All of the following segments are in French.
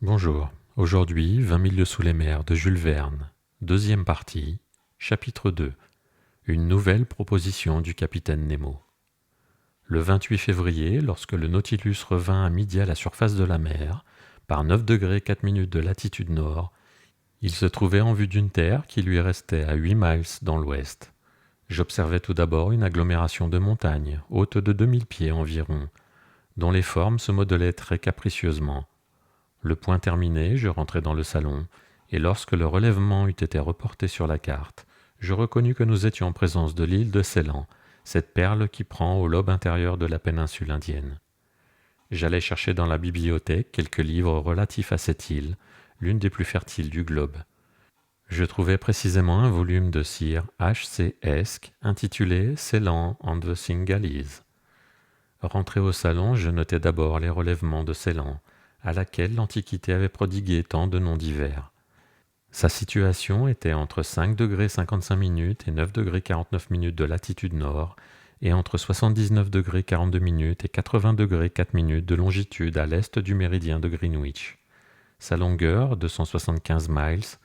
Bonjour, aujourd'hui 20 milieux sous les mers de Jules Verne, deuxième partie, chapitre 2, une nouvelle proposition du capitaine Nemo. Le 28 février, lorsque le Nautilus revint à midi à la surface de la mer, par 9 degrés 4 minutes de latitude nord, il se trouvait en vue d'une terre qui lui restait à 8 miles dans l'ouest. J'observai tout d'abord une agglomération de montagnes, haute de 2000 pieds environ, dont les formes se modelaient très capricieusement. Le point terminé, je rentrai dans le salon, et lorsque le relèvement eut été reporté sur la carte, je reconnus que nous étions en présence de l'île de Ceylan, cette perle qui prend au lobe intérieur de la péninsule indienne. J'allai chercher dans la bibliothèque quelques livres relatifs à cette île, l'une des plus fertiles du globe. Je trouvai précisément un volume de Sir H. C. Esk intitulé Ceylan and the Singhalese. Rentré au salon, je notai d'abord les relèvements de Ceylan, à laquelle l'Antiquité avait prodigué tant de noms divers. Sa situation était entre 5 degrés 55 minutes et 9 degrés 49 minutes de latitude nord, et entre 79 degrés 42 minutes et 80 degrés 4 minutes de longitude à l'est du méridien de Greenwich. Sa longueur, 275 miles,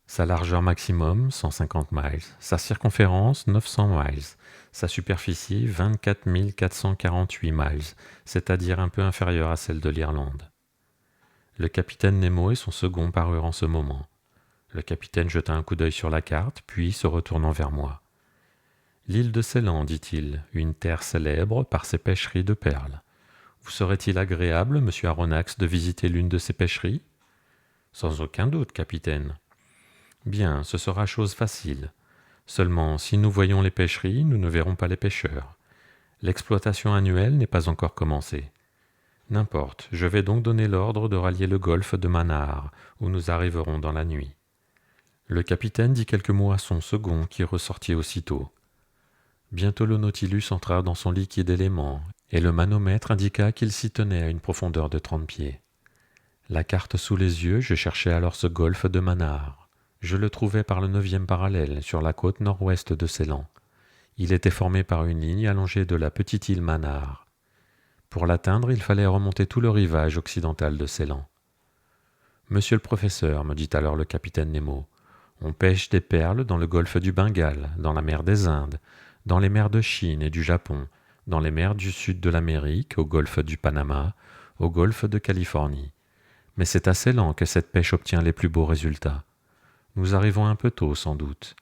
sa largeur maximum, 150 miles, sa circonférence, 900 miles, sa superficie, 24 448 miles, c'est-à-dire un peu inférieure à celle de l'Irlande. Le capitaine Nemo et son second parurent en ce moment. Le capitaine jeta un coup d'œil sur la carte, puis se retournant vers moi. « L'île de Ceylan, dit-il, une terre célèbre par ses pêcheries de perles. Vous serait-il agréable, monsieur Aronnax, de visiter l'une de ces pêcheries ?»« Sans aucun doute, capitaine. »« Bien, ce sera chose facile. Seulement, si nous voyons les pêcheries, nous ne verrons pas les pêcheurs. L'exploitation annuelle n'est pas encore commencée. N'importe, je vais donc donner l'ordre de rallier le golfe de Mannar, où nous arriverons dans la nuit. » Le capitaine dit quelques mots à son second, qui ressortit aussitôt. Bientôt le Nautilus entra dans son liquide élément, et le manomètre indiqua qu'il s'y tenait à une profondeur de 30 pieds. La carte sous les yeux, je cherchai alors ce golfe de Mannar. Je le trouvai par le 9e parallèle, sur la côte nord-ouest de Ceylan. Il était formé par une ligne allongée de la petite île Mannar. Pour l'atteindre, il fallait remonter tout le rivage occidental de Ceylan. « Monsieur le professeur, me dit alors le capitaine Nemo, on pêche des perles dans le golfe du Bengale, dans la mer des Indes, dans les mers de Chine et du Japon, dans les mers du sud de l'Amérique, au golfe du Panama, au golfe de Californie. Mais c'est à Ceylan que cette pêche obtient les plus beaux résultats. Nous arrivons un peu tôt, sans doute.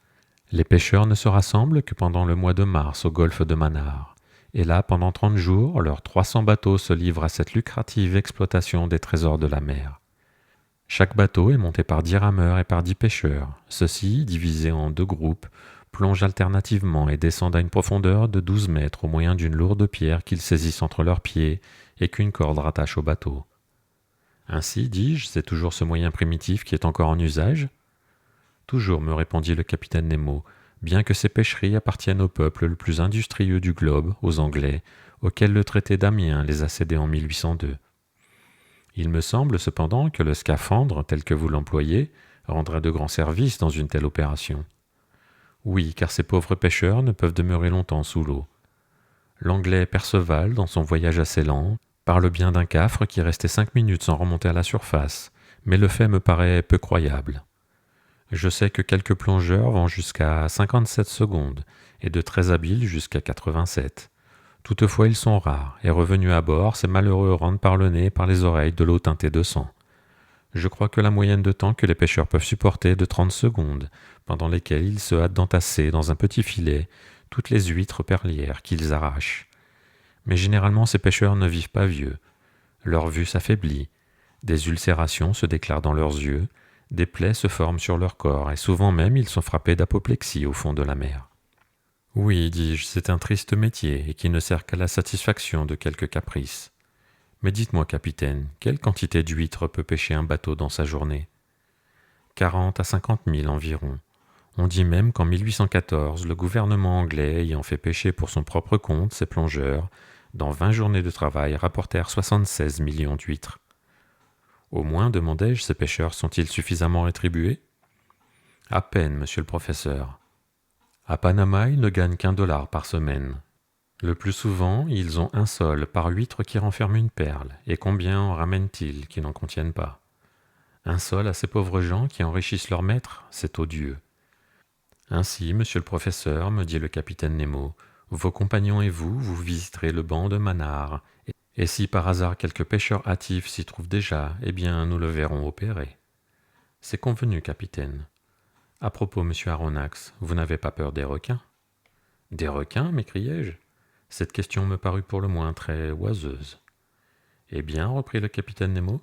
Les pêcheurs ne se rassemblent que pendant le mois de mars au golfe de Mannar. Et là, pendant 30 jours, leurs 300 bateaux se livrent à cette lucrative exploitation des trésors de la mer. Chaque bateau est monté par 10 rameurs et par 10 pêcheurs. Ceux-ci, divisés en 2 groupes, plongent alternativement et descendent à une profondeur de 12 mètres au moyen d'une lourde pierre qu'ils saisissent entre leurs pieds et qu'une corde rattache au bateau. Ainsi, dis-je, c'est toujours ce moyen primitif qui est encore en usage ? Toujours, me répondit le capitaine Nemo, bien que ces pêcheries appartiennent au peuple le plus industrieux du globe, aux Anglais, auxquels le traité d'Amiens les a cédés en 1802. Il me semble cependant que le scaphandre, tel que vous l'employez, rendrait de grands services dans une telle opération. Oui, car ces pauvres pêcheurs ne peuvent demeurer longtemps sous l'eau. L'Anglais Perceval, dans son voyage à Ceylan, parle bien d'un cafre qui restait 5 minutes sans remonter à la surface, mais le fait me paraît peu croyable. Je sais que quelques plongeurs vont jusqu'à 57 secondes et de très habiles jusqu'à 87. Toutefois, ils sont rares, et revenus à bord, ces malheureux rentrent par le nez et par les oreilles de l'eau teintée de sang. Je crois que la moyenne de temps que les pêcheurs peuvent supporter est de 30 secondes, pendant lesquelles ils se hâtent d'entasser dans un petit filet toutes les huîtres perlières qu'ils arrachent. Mais généralement, ces pêcheurs ne vivent pas vieux. Leur vue s'affaiblit, des ulcérations se déclarent dans leurs yeux, des plaies se forment sur leur corps, et souvent même ils sont frappés d'apoplexie au fond de la mer. Oui, dis-je, c'est un triste métier, et qui ne sert qu'à la satisfaction de quelques caprices. Mais dites-moi, capitaine, quelle quantité d'huîtres peut pêcher un bateau dans sa journée ? 40 à 50 000 environ. On dit même qu'en 1814, le gouvernement anglais, ayant fait pêcher pour son propre compte ses plongeurs, dans 20 journées de travail, rapportèrent 76 millions d'huîtres. Au moins, demandai-je, ces pêcheurs sont-ils suffisamment rétribués ? À peine, monsieur le professeur. À Panama, ils ne gagnent qu'$1 par semaine. Le plus souvent, ils ont un sol par huître qui renferme une perle, et combien en ramènent-ils qui n'en contiennent pas ? Un sol à ces pauvres gens qui enrichissent leur maître, c'est odieux. Ainsi, monsieur le professeur, me dit le capitaine Nemo, vos compagnons et vous, vous visiterez le banc de Manard, et si par hasard quelques pêcheurs hâtifs s'y trouvent déjà, eh bien nous le verrons opérer. C'est convenu, capitaine. À propos, monsieur Aronnax, vous n'avez pas peur des requins? Des requins, m'écriai-je. Cette question me parut pour le moins très oiseuse. Eh bien, reprit le capitaine Nemo,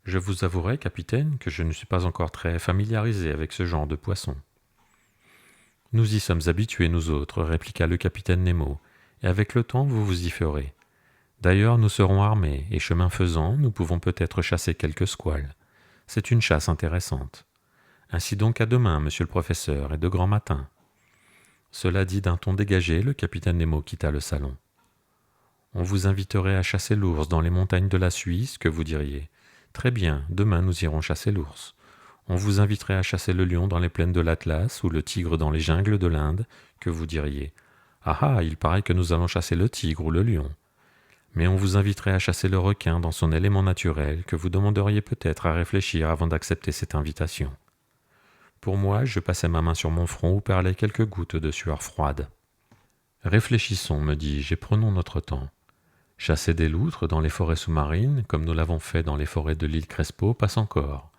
je vous avouerai, capitaine, que je ne suis pas encore très familiarisé avec ce genre de poisson. Nous y sommes habitués, nous autres, répliqua le capitaine Nemo, et avec le temps vous vous y ferez. D'ailleurs, nous serons armés, et chemin faisant, nous pouvons peut-être chasser quelques squales. C'est une chasse intéressante. Ainsi donc à demain, monsieur le professeur, et de grand matin. Cela dit d'un ton dégagé, le capitaine Nemo quitta le salon. On vous inviterait à chasser l'ours dans les montagnes de la Suisse, que vous diriez. Très bien, demain nous irons chasser l'ours. On vous inviterait à chasser le lion dans les plaines de l'Atlas ou le tigre dans les jungles de l'Inde, que vous diriez. Ah ah, il paraît que nous allons chasser le tigre ou le lion. Mais on vous inviterait à chasser le requin dans son élément naturel, que vous demanderiez peut-être à réfléchir avant d'accepter cette invitation. Pour moi, je passais ma main sur mon front où perlaient quelques gouttes de sueur froide. Réfléchissons, me dis-je, et prenons notre temps. Chasser des loutres dans les forêts sous-marines, comme nous l'avons fait dans les forêts de l'île Crespo, passe encore.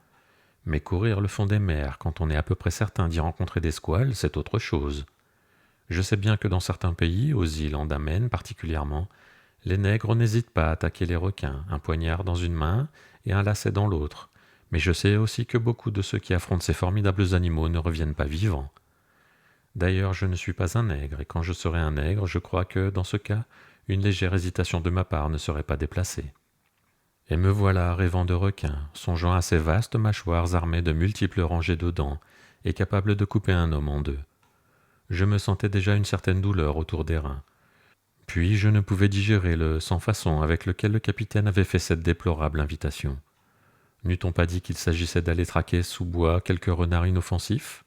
Mais courir le fond des mers, quand on est à peu près certain d'y rencontrer des squales, c'est autre chose. Je sais bien que dans certains pays, aux îles Andamènes particulièrement, les nègres n'hésitent pas à attaquer les requins, un poignard dans une main et un lacet dans l'autre. Mais je sais aussi que beaucoup de ceux qui affrontent ces formidables animaux ne reviennent pas vivants. D'ailleurs, je ne suis pas un nègre, et quand je serais un nègre, je crois que, dans ce cas, une légère hésitation de ma part ne serait pas déplacée. Et me voilà rêvant de requins, songeant à ces vastes mâchoires armées de multiples rangées de dents et capables de couper un homme en deux. Je me sentais déjà une certaine douleur autour des reins. Puis je ne pouvais digérer le sans-façon avec lequel le capitaine avait fait cette déplorable invitation. N'eût-on pas dit qu'il s'agissait d'aller traquer sous bois quelques renards inoffensifs?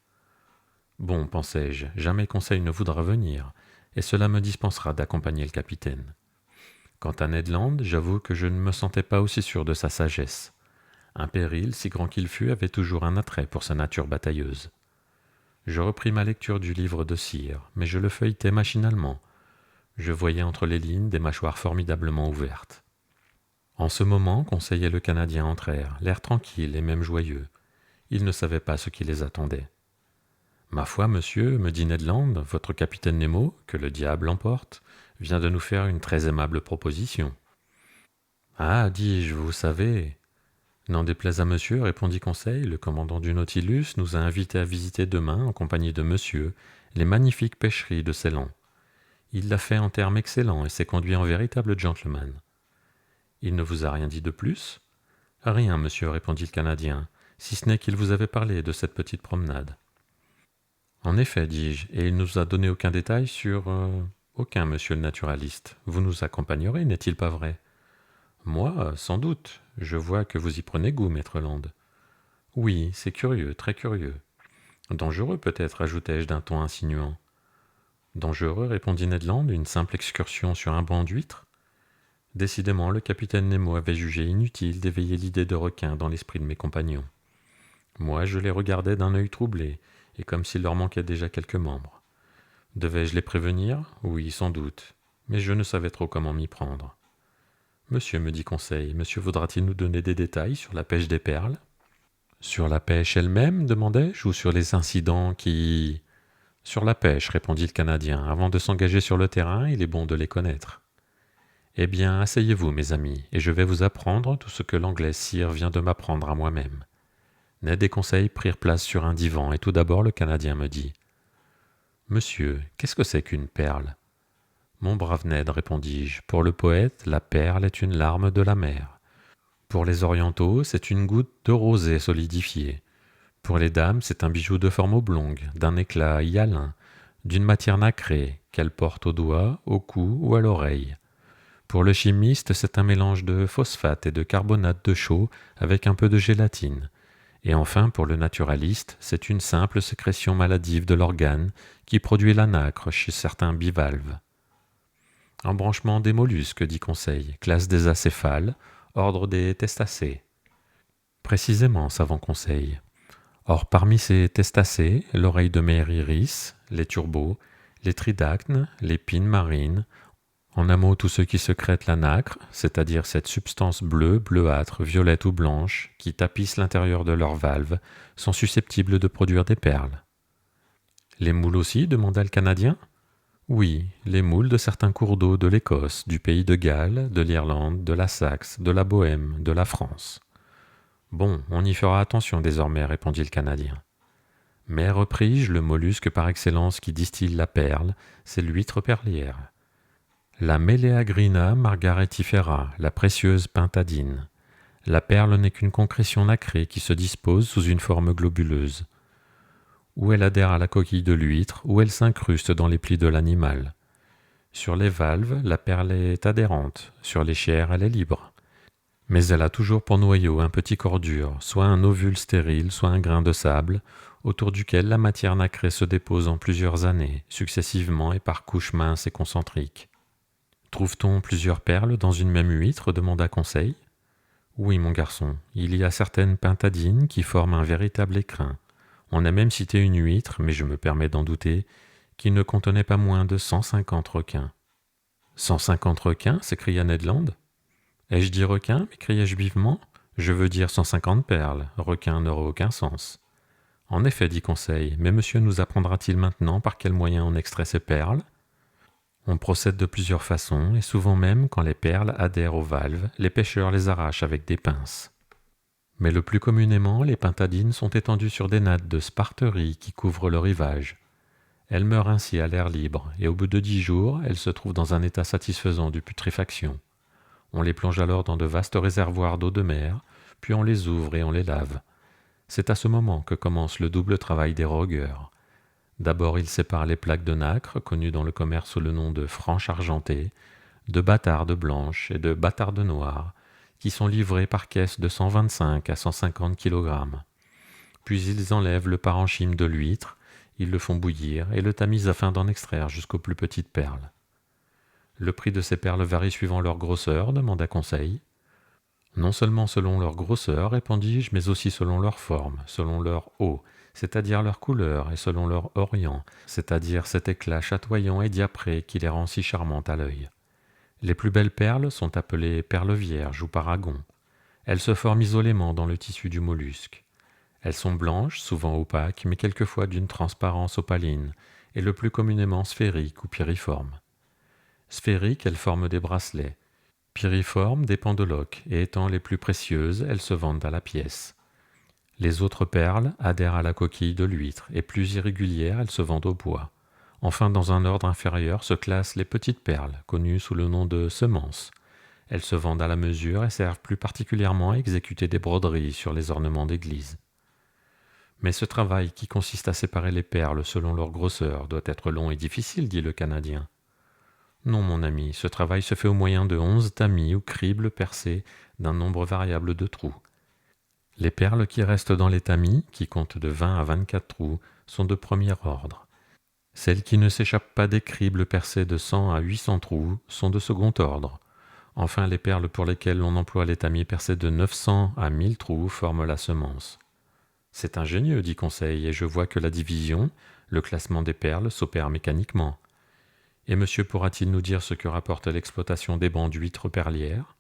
Bon, pensai-je, jamais Conseil ne voudra venir, et cela me dispensera d'accompagner le capitaine. Quant à Ned Land, j'avoue que je ne me sentais pas aussi sûr de sa sagesse. Un péril, si grand qu'il fût, avait toujours un attrait pour sa nature batailleuse. Je repris ma lecture du livre de cire, mais je le feuilletais machinalement. Je voyais entre les lignes des mâchoires formidablement ouvertes. En ce moment, Conseil et le Canadien entrèrent, l'air tranquille et même joyeux. Ils ne savaient pas ce qui les attendait. « Ma foi, monsieur, me dit Ned Land, votre capitaine Nemo, que le diable emporte, vient de nous faire une très aimable proposition. »« Ah, dis-je, vous savez... » »« N'en déplaise à monsieur, répondit Conseil, le commandant du Nautilus nous a invités à visiter demain, en compagnie de monsieur, les magnifiques pêcheries de Ceylan. Il l'a fait en termes excellents et s'est conduit en véritable gentleman. »« Il ne vous a rien dit de plus ?»« Rien, monsieur, répondit le Canadien, si ce n'est qu'il vous avait parlé de cette petite promenade. »« En effet, dis-je, et il ne nous a donné aucun détail sur... Aucun, monsieur le naturaliste. Vous nous accompagnerez, n'est-il pas vrai? » Moi, sans doute. Je vois que vous y prenez goût, maître Land. Oui, c'est curieux, très curieux. Dangereux peut-être, ajoutai-je d'un ton insinuant. Dangereux, répondit Ned Land, une simple excursion sur un banc d'huîtres? Décidément, le capitaine Nemo avait jugé inutile d'éveiller l'idée de requin dans l'esprit de mes compagnons. Moi, je les regardais d'un œil troublé, et comme s'il leur manquait déjà quelques membres. Devais-je les prévenir? Oui, sans doute, mais je ne savais trop comment m'y prendre. Monsieur, me dit Conseil, monsieur voudra-t-il nous donner des détails sur la pêche des perles? Sur la pêche elle-même, demandai-je, ou sur les incidents qui... Sur la pêche, répondit le Canadien. Avant de s'engager sur le terrain, il est bon de les connaître. Eh bien, asseyez-vous, mes amis, et je vais vous apprendre tout ce que l'anglais Sire vient de m'apprendre à moi-même. Ned et Conseil prirent place sur un divan, et tout d'abord le Canadien me dit « Monsieur, qu'est-ce que c'est qu'une perle ?» Mon brave Ned, répondis-je, pour le poète, la perle est une larme de la mer. Pour les orientaux, c'est une goutte de rosée solidifiée. Pour les dames, c'est un bijou de forme oblongue, d'un éclat hyalin, d'une matière nacrée, qu'elles portent au doigt, au cou ou à l'oreille. Pour le chimiste, c'est un mélange de phosphate et de carbonate de chaux avec un peu de gélatine. Et enfin, pour le naturaliste, c'est une simple sécrétion maladive de l'organe qui produit la nacre chez certains bivalves. Embranchement des mollusques, dit Conseil, classe des acéphales, ordre des testacés. Précisément, savant Conseil. Or, parmi ces testacés, l'oreille de mer iris, les turbots, les tridacnes, les pines marines, en un mot tous ceux qui sécrètent la nacre, c'est-à-dire cette substance bleue, bleuâtre, violette ou blanche, qui tapisse l'intérieur de leurs valves, sont susceptibles de produire des perles. Les moules aussi, demanda le Canadien. Oui, les moules de certains cours d'eau de l'Écosse, du pays de Galles, de l'Irlande, de la Saxe, de la Bohême, de la France. Bon, on y fera attention désormais, répondit le Canadien. Mais, repris-je, le mollusque par excellence qui distille la perle, c'est l'huître perlière. La Meleagrina margaretifera, la précieuse pintadine. La perle n'est qu'une concrétion nacrée qui se dispose sous une forme globuleuse. Ou elle adhère à la coquille de l'huître, ou elle s'incruste dans les plis de l'animal. Sur les valves, la perle est adhérente, sur les chairs, elle est libre. Mais elle a toujours pour noyau un petit corps dur, soit un ovule stérile, soit un grain de sable, autour duquel la matière nacrée se dépose en plusieurs années, successivement et par couches minces et concentriques. Trouve-t-on plusieurs perles dans une même huître demanda Conseil. Oui, mon garçon, il y a certaines pintadines qui forment un véritable écrin. On a même cité une huître, mais je me permets d'en douter, qui ne contenait pas moins de 150 requins. 150 requins s'écria Ned Land. Ai-je dit requins m'écriai-je vivement. Je veux dire 150 perles. Requin n'aurait aucun sens. En effet, dit Conseil, mais monsieur nous apprendra-t-il maintenant par quel moyen on extrait ces perles? On procède de plusieurs façons, et souvent même, quand les perles adhèrent aux valves, les pêcheurs les arrachent avec des pinces. Mais le plus communément, les pintadines sont étendues sur des nattes de sparterie qui couvrent le rivage. Elles meurent ainsi à l'air libre, et au bout de 10 jours, elles se trouvent dans un état satisfaisant de putréfaction. On les plonge alors dans de vastes réservoirs d'eau de mer, puis on les ouvre et on les lave. C'est à ce moment que commence le double travail des rogueurs. D'abord, ils séparent les plaques de nacre, connues dans le commerce sous le nom de franches argentées, de bâtardes blanches et de bâtardes noires, qui sont livrées par caisses de 125 à 150 kg. Puis ils enlèvent le parenchyme de l'huître, ils le font bouillir et le tamisent afin d'en extraire jusqu'aux plus petites perles. Le prix de ces perles varie suivant leur grosseur, demanda Conseil. Non seulement selon leur grosseur, répondis-je, mais aussi selon leur forme, selon leur eau, c'est-à-dire leur couleur, et selon leur orient, c'est-à-dire cet éclat chatoyant et diapré qui les rend si charmantes à l'œil. Les plus belles perles sont appelées perles vierges ou paragons. Elles se forment isolément dans le tissu du mollusque. Elles sont blanches, souvent opaques, mais quelquefois d'une transparence opaline, et le plus communément sphériques ou piriformes. Sphériques, elles forment des bracelets. Piriformes, des pendeloques, et étant les plus précieuses, elles se vendent à la pièce. Les autres perles adhèrent à la coquille de l'huître, et plus irrégulières, elles se vendent au bois. Enfin, dans un ordre inférieur se classent les petites perles, connues sous le nom de semences. Elles se vendent à la mesure et servent plus particulièrement à exécuter des broderies sur les ornements d'église. Mais ce travail qui consiste à séparer les perles selon leur grosseur doit être long et difficile, dit le Canadien. Non, mon ami, ce travail se fait au moyen de 11 tamis ou cribles percés d'un nombre variable de trous. Les perles qui restent dans les tamis, qui comptent de 20 à 24 trous, sont de premier ordre. Celles qui ne s'échappent pas des cribles percés de 100 à 800 trous sont de second ordre. Enfin, les perles pour lesquelles on emploie les tamis percés de 900 à 1000 trous forment la semence. C'est ingénieux, dit Conseil, et je vois que la division, le classement des perles, s'opère mécaniquement. Et monsieur pourra-t-il nous dire ce que rapporte l'exploitation des bancs d'huîtres perlières?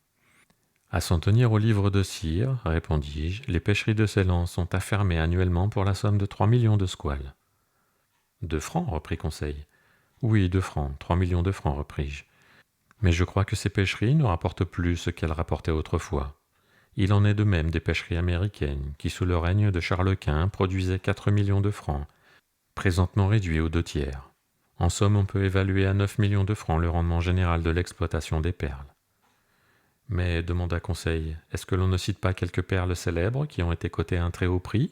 À s'en tenir au livre de cire, répondis-je, les pêcheries de Ceylan sont affermées annuellement pour la somme de 3 millions de squales. 2 francs, reprit Conseil. Oui, 2 francs, 3 millions de francs, repris-je. Mais je crois que ces pêcheries ne rapportent plus ce qu'elles rapportaient autrefois. Il en est de même des pêcheries américaines, qui sous le règne de Charles Quint produisaient 4 millions de francs, présentement réduits aux 2 tiers. En somme, on peut évaluer à 9 millions de francs le rendement général de l'exploitation des perles. Mais, demanda Conseil, est-ce que l'on ne cite pas quelques perles célèbres qui ont été cotées à un très haut prix?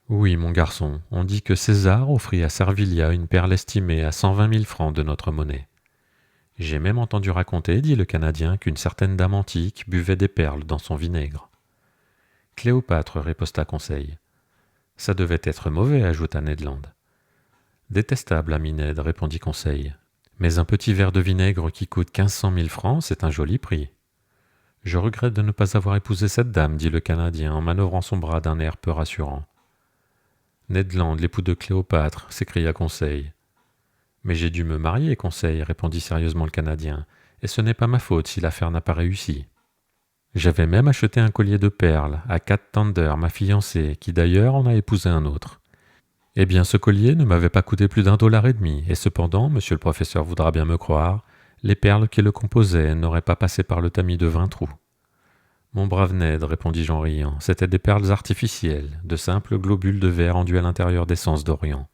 Oui, mon garçon, on dit que César offrit à Servilia une perle estimée à 120 000 francs de notre monnaie. J'ai même entendu raconter, dit le Canadien, qu'une certaine dame antique buvait des perles dans son vinaigre. Cléopâtre, riposta Conseil. Ça devait être mauvais, ajouta Ned Land. Détestable, ami Ned, répondit Conseil. Mais un petit verre de vinaigre qui coûte 1500 000 francs, c'est un joli prix. Je regrette de ne pas avoir épousé cette dame, dit le Canadien en manœuvrant son bras d'un air peu rassurant. Ned Land, l'époux de Cléopâtre, s'écria Conseil. Mais j'ai dû me marier, Conseil, répondit sérieusement le Canadien, et ce n'est pas ma faute si l'affaire n'a pas réussi. J'avais même acheté un collier de perles à Cat Thunder, ma fiancée, qui d'ailleurs en a épousé un autre. Eh bien, ce collier ne m'avait pas coûté plus d'1,50 $, et cependant, monsieur le professeur voudra bien me croire, les perles qui le composaient n'auraient pas passé par le tamis de 20 trous. Mon brave Ned, répondis-je en riant, c'étaient des perles artificielles, de simples globules de verre enduits à l'intérieur d'essence d'Orient.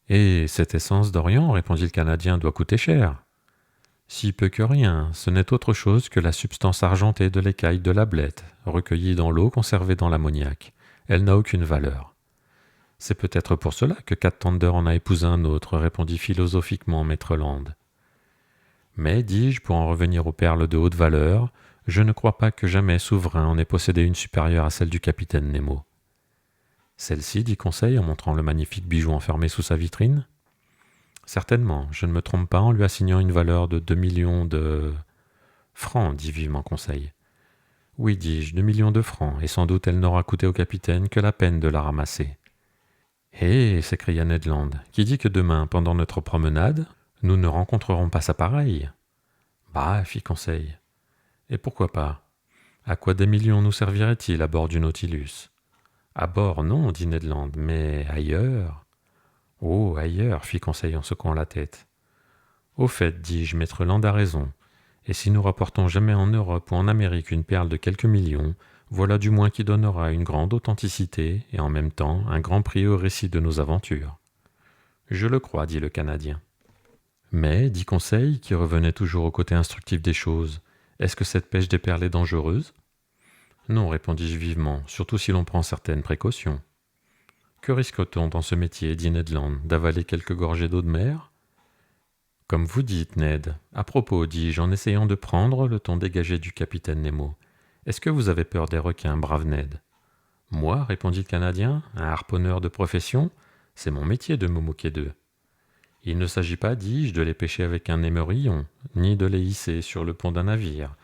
Et cette essence d'Orient, répondit le Canadien, doit coûter cher. Si peu que rien, ce n'est autre chose que la substance argentée de l'écaille de l'ablette, recueillie dans l'eau conservée dans l'ammoniac. Elle n'a aucune valeur. C'est peut-être pour cela que Cat Thunder en a épousé un autre, répondit philosophiquement Maître Land. Mais, dis-je, pour en revenir aux perles de haute valeur, je ne crois pas que jamais souverain en ait possédé une supérieure à celle du capitaine Nemo. Celle-ci, dit Conseil en montrant le magnifique bijou enfermé sous sa vitrine. Certainement, je ne me trompe pas en lui assignant une valeur de 2 millions de francs, dit vivement Conseil. Oui, dis-je, 2 millions de francs, et sans doute elle n'aura coûté au capitaine que la peine de la ramasser. Hé, s'écria Ned Land, qui dit que demain, pendant notre promenade, nous ne rencontrerons pas sa pareille. Bah, fit Conseil. Et pourquoi pas? À quoi des millions nous serviraient-ils à bord du Nautilus? À bord, non, dit Ned Land, mais ailleurs. Oh, ailleurs, fit Conseil en secouant la tête. Au fait, dis-je, Maître Land a raison. Et si nous rapportons jamais en Europe ou en Amérique une perle de quelques millions, voilà du moins qui donnera une grande authenticité et en même temps un grand prix au récit de nos aventures. Je le crois, dit le Canadien. Mais, dit Conseil, qui revenait toujours au côté instructif des choses, est-ce que cette pêche des perles est dangereuse? Non, répondis-je vivement, surtout si l'on prend certaines précautions. Que risque-t-on dans ce métier, dit Ned Land, d'avaler quelques gorgées d'eau de mer? Comme vous dites, Ned. À propos, dis-je en essayant de prendre le ton dégagé du capitaine Nemo. Est-ce que vous avez peur des requins, brave Ned? Moi, répondit le Canadien, un harponneur de profession, c'est mon métier de me moquer d'eux. Il ne s'agit pas, dis-je, de les pêcher avec un émerillon, ni de les hisser sur le pont d'un navire,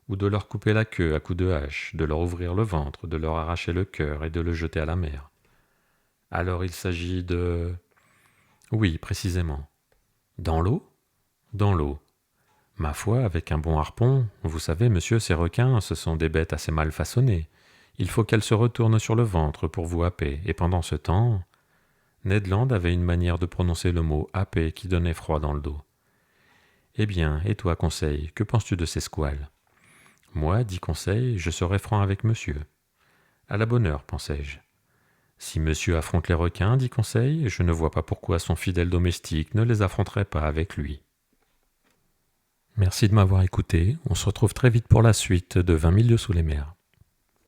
ou de leur couper la queue à coups de hache, de leur ouvrir le ventre, de leur arracher le cœur et de le jeter à la mer. Alors il s'agit de... Oui, précisément. Dans l'eau? Dans l'eau. Ma foi, avec un bon harpon, vous savez, monsieur, ces requins, ce sont des bêtes assez mal façonnées. Il faut qu'elles se retournent sur le ventre pour vous happer, et pendant ce temps... Ned Land avait une manière de prononcer le mot « happer » qui donnait froid dans le dos. Eh bien, et toi, Conseil, que penses-tu de ces squales? Moi, dit Conseil, je serai franc avec monsieur. À la bonne heure, pensai-je. Si monsieur affronte les requins, dit Conseil, je ne vois pas pourquoi son fidèle domestique ne les affronterait pas avec lui. Merci de m'avoir écouté. On se retrouve très vite pour la suite de 20 000 lieues sous les mers.